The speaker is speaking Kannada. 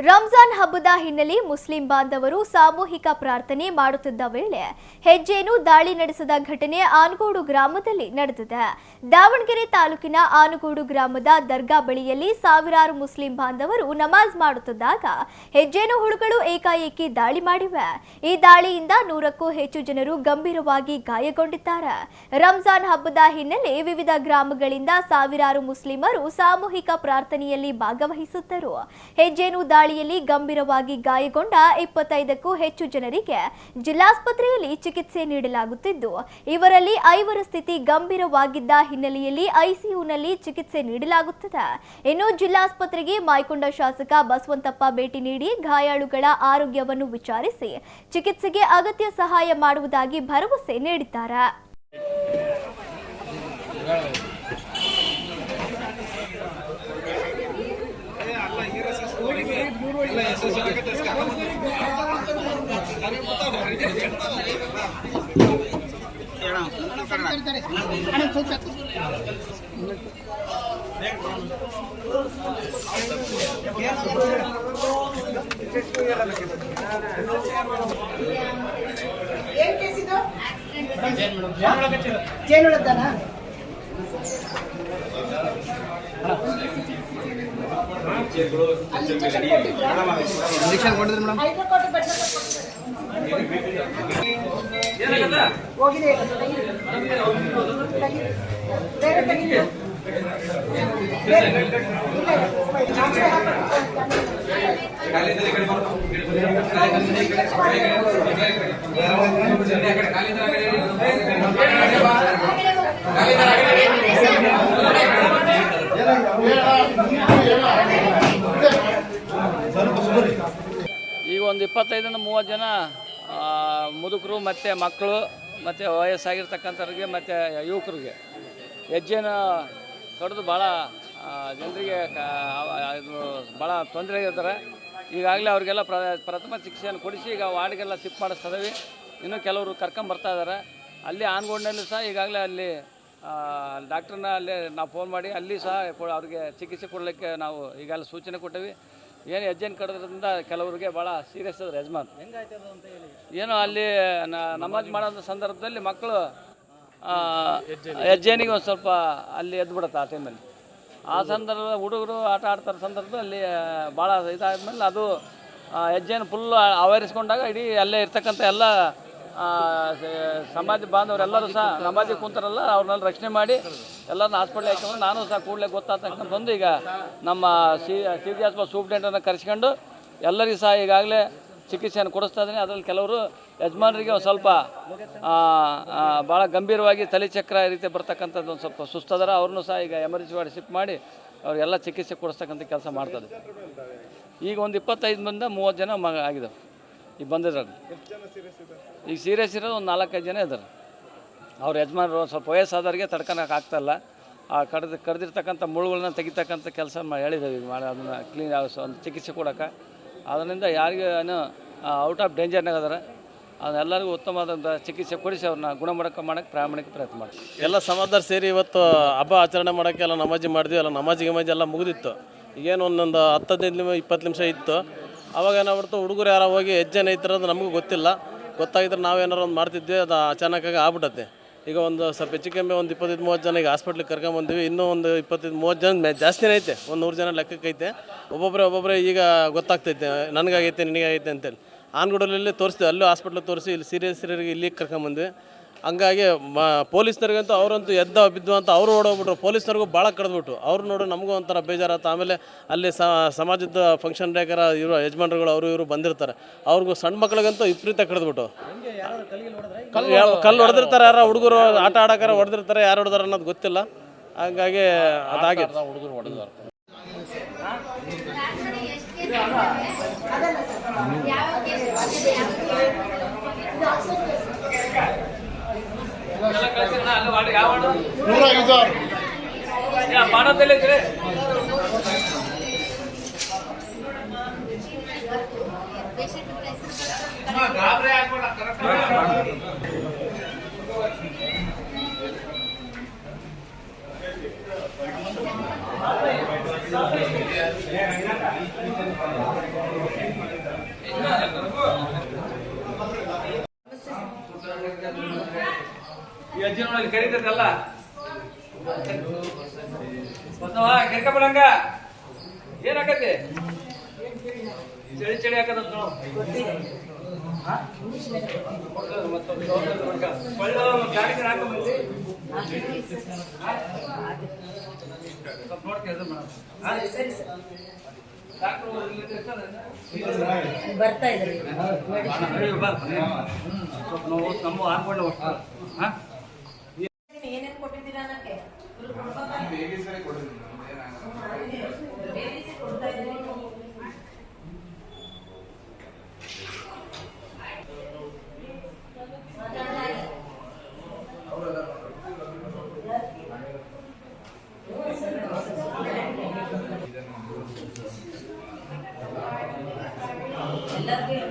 ರಂಜಾನ್ ಹಬ್ಬದ ಹಿನ್ನೆಲೆ ಮುಸ್ಲಿಂ ಬಾಂಧವರು ಸಾಮೂಹಿಕ ಪ್ರಾರ್ಥನೆ ಮಾಡುತ್ತಿದ್ದ ವೇಳೆ ಹೆಜ್ಜೇನು ದಾಳಿ ನಡೆಸಿದ ಘಟನೆ ಆನಗೋಡು ಗ್ರಾಮದಲ್ಲಿ ನಡೆದಿದೆ. ದಾವಣಗೆರೆ ತಾಲೂಕಿನ ಆನಗೋಡು ಗ್ರಾಮದ ದರ್ಗಾ ಬಳಿಯಲ್ಲಿ ಸಾವಿರಾರು ಮುಸ್ಲಿಂ ಬಾಂಧವರು ನಮಾಜ್ ಮಾಡುತ್ತಿದ್ದಾಗ ಹೆಜ್ಜೇನು ಹುಳುಗಳು ಏಕಾಏಕಿ ದಾಳಿ ಮಾಡಿವೆ. ಈ ದಾಳಿಯಿಂದ 100ಕ್ಕೂ ಹೆಚ್ಚು ಜನರು ಗಂಭೀರವಾಗಿ ಗಾಯಗೊಂಡಿದ್ದಾರೆ. ರಂಜಾನ್ ಹಬ್ಬದ ಹಿನ್ನೆಲೆ ವಿವಿಧ ಗ್ರಾಮಗಳಿಂದ ಸಾವಿರಾರು ಮುಸ್ಲಿಮರು ಸಾಮೂಹಿಕ ಪ್ರಾರ್ಥನೆಯಲ್ಲಿ ಭಾಗವಹಿಸಿದ್ದರು. ಹೆಜ್ಜೇನು ದಾಳಿಯಲ್ಲಿ ಗಂಭೀರವಾಗಿ ಗಾಯಗೊಂಡ 25ಕ್ಕೂ ಹೆಚ್ಚು ಜನರಿಗೆ ಜಿಲ್ಲಾಸ್ಪತ್ರೆಯಲ್ಲಿ ಚಿಕಿತ್ಸೆ ನೀಡಲಾಗುತ್ತಿದ್ದು, ಇವರಲ್ಲಿ 5ರ ಸ್ಥಿತಿ ಗಂಭೀರವಾಗಿದ್ದ ಹಿನ್ನೆಲೆಯಲ್ಲಿ ಐಸಿಯುನಲ್ಲಿ ಚಿಕಿತ್ಸೆ ನೀಡಲಾಗುತ್ತದೆ. ಇನ್ನು ಜಿಲ್ಲಾಸ್ಪತ್ರೆಗೆ ಮಾಯಕೊಂಡ ಶಾಸಕ ಬಸವಂತಪ್ಪ ಭೇಟಿ ನೀಡಿ ಗಾಯಾಳುಗಳ ಆರೋಗ್ಯವನ್ನು ವಿಚಾರಿಸಿ ಚಿಕಿತ್ಸೆಗೆ ಅಗತ್ಯ ಸಹಾಯ ಮಾಡುವುದಾಗಿ ಭರವಸೆ ನೀಡಿದ್ದಾರೆ. ಈಗ ಒಂದು 25-30 ಜನ ಮುದುಕರು ಮತ್ತು ಮಕ್ಕಳು ಮತ್ತು ವಯಸ್ಸಾಗಿರ್ತಕ್ಕಂಥವ್ರಿಗೆ ಮತ್ತು ಯುವಕರಿಗೆ ಹೆಜ್ಜೆನ ಕಡಿದು ಭಾಳ ಜನರಿಗೆ ಇದು ಭಾಳ ತೊಂದರೆ ಆಗಿರ್ತಾರೆ. ಈಗಾಗಲೇ ಅವ್ರಿಗೆಲ್ಲ ಪ್ರಥಮ ಚಿಕಿತ್ಸೆಯನ್ನು ಕೊಡಿಸಿ ಈಗ ವಾರ್ಡ್ಗೆಲ್ಲ ಶಿಫ್ಟ್ ಮಾಡಿಸ್ತಿದ್ದೀವಿ. ಇನ್ನೂ ಕೆಲವರು ಕರ್ಕೊಂಬರ್ತಾ ಇದ್ದಾರೆ. ಅಲ್ಲಿ ಆನಗೋಡಿನಲ್ಲೂ ಸಹ ಈಗಾಗಲೇ ಅಲ್ಲಿ ಡಾಕ್ಟ್ರನ್ನ ಅಲ್ಲೇ ನಾವು ಫೋನ್ ಮಾಡಿ ಅಲ್ಲಿ ಸಹ ಅವ್ರಿಗೆ ಚಿಕಿತ್ಸೆ ಕೊಡಲಿಕ್ಕೆ ನಾವು ಈಗಾಗಲೇ ಸೂಚನೆ ಕೊಟ್ಟೇವಿ. ಏನು ಹೆಜ್ಜೆನ ಕಡೋದ್ರಿಂದ ಕೆಲವರಿಗೆ ಭಾಳ ಸೀರಿಯಸ್ ಅದ್ರ ಯಜಮಾನ್ ಏನೋ ಅಲ್ಲಿ ನಮಾಜ್ ಮಾಡೋಂಥ ಸಂದರ್ಭದಲ್ಲಿ ಮಕ್ಕಳು ಹೆಜ್ಜೆನಿಗೆ ಒಂದು ಸ್ವಲ್ಪ ಅಲ್ಲಿ ಎದ್ದುಬಿಡುತ್ತೆ ಆ ಟೈಮಲ್ಲಿ. ಆ ಸಂದರ್ಭ ಹುಡುಗರು ಆಟ ಆಡ್ತಾರ ಸಂದರ್ಭದಲ್ಲಿ ಭಾಳ ಇದಾದ್ಮೇಲೆ ಅದು ಹೆಜ್ಜೆನ ಫುಲ್ ಆವರಿಸ್ಕೊಂಡಾಗ ಇಡೀ ಅಲ್ಲೇ ಇರ್ತಕ್ಕಂಥ ಎಲ್ಲ ಸಮಾಜ ಬಾಂಧವರೆಲ್ಲರೂ ಸಹ ನಮಾಜಿಗೆ ಕುಂತಾರಲ್ಲ ಅವ್ರನ್ನೆಲ್ಲ ರಕ್ಷಣೆ ಮಾಡಿ ಎಲ್ಲರನ್ನ ಹಾಸ್ಪಿಟ್ಲಿಗೆ ಹಾಕೊಂಡು ನಾನು ಸಹ ಕೂಡಲೇ ಗೊತ್ತಾಗ್ತಕ್ಕಂಥದ್ದು ಈಗ ನಮ್ಮ ಸಿಟಿ ಹಾಸ್ಪಿಟಲ್ ಸೂಪ್ರೆಂಟನ್ನು ಕರೆಸ್ಕೊಂಡು ಎಲ್ಲರಿಗೂ ಸಹ ಈಗಾಗಲೇ ಚಿಕಿತ್ಸೆಯನ್ನು ಕೊಡಿಸ್ತಾ ಇದ್ದೀನಿ. ಅದರಲ್ಲಿ ಕೆಲವರು ಯಜಮಾನರಿಗೆ ಒಂದು ಸ್ವಲ್ಪ ಭಾಳ ಗಂಭೀರವಾಗಿ ತಲೆಚಕ್ರ ರೀತಿ ಬರ್ತಕ್ಕಂಥದ್ದು ಒಂದು ಸ್ವಲ್ಪ ಸುಸ್ತದಾರ. ಅವ್ರನ್ನೂ ಸಹ ಈಗ ಎಮರ್ಜೆನ್ಸಿ ವಾರ್ಡ್ ಶಿಫ್ಟ್ ಮಾಡಿ ಅವ್ರಿಗೆಲ್ಲ ಚಿಕಿತ್ಸೆ ಕೊಡಿಸ್ತಕ್ಕಂಥ ಕೆಲಸ ಮಾಡ್ತದೆ. ಈಗ ಒಂದು 25-30 ಜನ ಆಗಿದ್ದಾವೆ ಈಗ ಬಂದಿದ್ದಾರೆ. ಈಗ ಸೀರಿಯಸ್ ಇರೋದು ಒಂದು 4-5 ಜನ ಇದ್ದಾರೆ. ಅವ್ರ ಯಜಮಾನರು ಸ್ವಲ್ಪ ವಯಸ್ಸಾದವ್ರಿಗೆ ತಡ್ಕೊಳಕ್ಕೆ ಆಗ್ತಾಯಿಲ್ಲ. ಆ ಕಡ್ದಿರ್ತಕ್ಕಂಥ ಮುಳುಗಳನ್ನ ತೆಗಿತಕ್ಕಂಥ ಕೆಲಸ ಹೇಳಿದ್ದೇವೆ. ಈಗ ಮಾಡಿ ಅದನ್ನು ಕ್ಲೀನ್ ಒಂದು ಚಿಕಿತ್ಸೆ ಕೊಡೋಕೆ ಅದರಿಂದ ಯಾರಿಗೂ ಏನು ಔಟ್ ಆಫ್ ಡೇಂಜರ್ನಾಗ ಅದಾರೆ ಅದೆಲ್ಲರಿಗೂ ಉತ್ತಮವಾದಂಥ ಚಿಕಿತ್ಸೆ ಕೊಡಿಸಿ ಅವ್ರನ್ನ ಗುಣಮುಖ ಮಾಡೋಕ್ಕೆ ಪ್ರಾಮಾಣಿಕ ಪ್ರಯತ್ನ ಮಾಡ್ತೀವಿ. ಎಲ್ಲ ಸಮಾಜದವ್ರು ಸೇರಿ ಇವತ್ತು ಹಬ್ಬ ಆಚರಣೆ ಮಾಡೋಕ್ಕೆ ಎಲ್ಲ ನಮಾಜಿ ಮಾಡಿದ್ವಿ. ಎಲ್ಲ ನಮಾಜಿ ಎಲ್ಲ ಮುಗಿದಿತ್ತು. ಈಗೇನು ಒಂದೊಂದು 10-15-20 ನಿಮಿಷ ಇತ್ತು. ಅವಾಗ ಏನಾಗ್ಬಿಡ್ತು, ಹುಡುಗರು ಯಾರೋ ಹೋಗಿ ಹೆಜ್ಜೆನ ಐತಿರೋದು ನಮಗೂ ಗೊತ್ತಿಲ್ಲ. ಗೊತ್ತಾಗಿದ್ರೆ ನಾವೇನಾರು ಒಂದು ಮಾಡ್ತಿದ್ವಿ, ಅದು ಅಚಾನಕ್ಕಾಗಿ ಆಗ್ಬಿಟ್ಟತ್ತೆ. ಈಗ ಒಂದು ಸ್ವಲ್ಪ ಹೆಚ್ಚು ಕಮ್ಮಿ ಒಂದು 25-30 ಜನ ಈಗ ಹಾಸ್ಪಿಟ್ಲಿಗೆ ಕರ್ಕೊಂಬಂದ್ವಿ. ಇನ್ನೂ ಒಂದು 25-30 ಜನ ಜಾಸ್ತಿನೇ ಐತೆ, ಒಂದು 100 ಜನ ಲೆಕ್ಕಕ್ಕೈತೆ. ಒಬ್ಬೊಬ್ಬರೇ ಈಗ ಗೊತ್ತಾಗ್ತೈತೆ ನನಗಾಗೈತೆ ನಿನಗಾಗೈತೆ ಅಂತೇಳಿ. ಆನಗೋಡಲ್ಲಿ ತೋರಿಸ್ತೀವಿ, ಅಲ್ಲೂ ಹಾಸ್ಪಿಟ್ಲಿಗೆ ತೋರಿಸಿ ಇಲ್ಲಿ ಸೀರಿಯಸ್ ಇಲ್ಲಿಗೆ ಕರ್ಕೊಂಬಂದ್ವಿ. ಹಂಗಾಗಿ ಪೊಲೀಸ್ನವ್ರಿಗಂತೂ ಅವರಂತೂ ಬಿದ್ದು ಅಂತ ಅವರು ಓಡೋಗ್ಬಿಟ್ರು. ಪೊಲೀಸ್ನವ್ರಿಗೂ ಭಾಳ ಕಳೆದ್ಬಿಟ್ಟು ಅವ್ರು ನೋಡಿ ನಮಗೂ ಒಂಥರ ಬೇಜಾರಾಯ್ತು. ಆಮೇಲೆ ಅಲ್ಲಿ ಸಮಾಜದ ಫಂಕ್ಷನ್ ಡೇಕರ ಇವರು ಯಜಮಾನ್ರುಗಳು ಇವರು ಬಂದಿರ್ತಾರೆ. ಅವ್ರಿಗೂ ಸಣ್ಣ ಮಕ್ಳಿಗಂತೂ ವಿಪರೀತ ಕಳೆದ್ಬಿಟ್ಟು ಕಲ್ಲು ಹೊಡೆದಿರ್ತಾರೆ. ಯಾರೋ ಹುಡುಗರು ಆಟ ಆಡೋಕಾರ ಹೊಡೆದಿರ್ತಾರೆ, ಯಾರು ಹೊಡೆದಾರ ಅನ್ನೋದು ಗೊತ್ತಿಲ್ಲ. ಹಂಗಾಗಿ ಅದಾಗಿದೆ. ಹುಡುಗರು ಹೊಡೆದಾರ Gracias. ಹೆಜ್ಜೆ ಕರೀತೈತಲ್ಲ ಕೆರ್ಕಬಳಂಗ ಏನಾಕತಿ ಚಳಿ ಚಳಿ ಹಾಕದಂತ ಬರ್ತಾ ಇದ್ರಿ ನಮ್ಮ ಹಾಕೊಂಡು ಏನೇನು ಕೊಟ್ಟಿದ್ದೀರಾ ಅನ್ನಕ್ಕೆ ಕೊಡ್ತಾ ಎಲ್ಲರಿಗೂ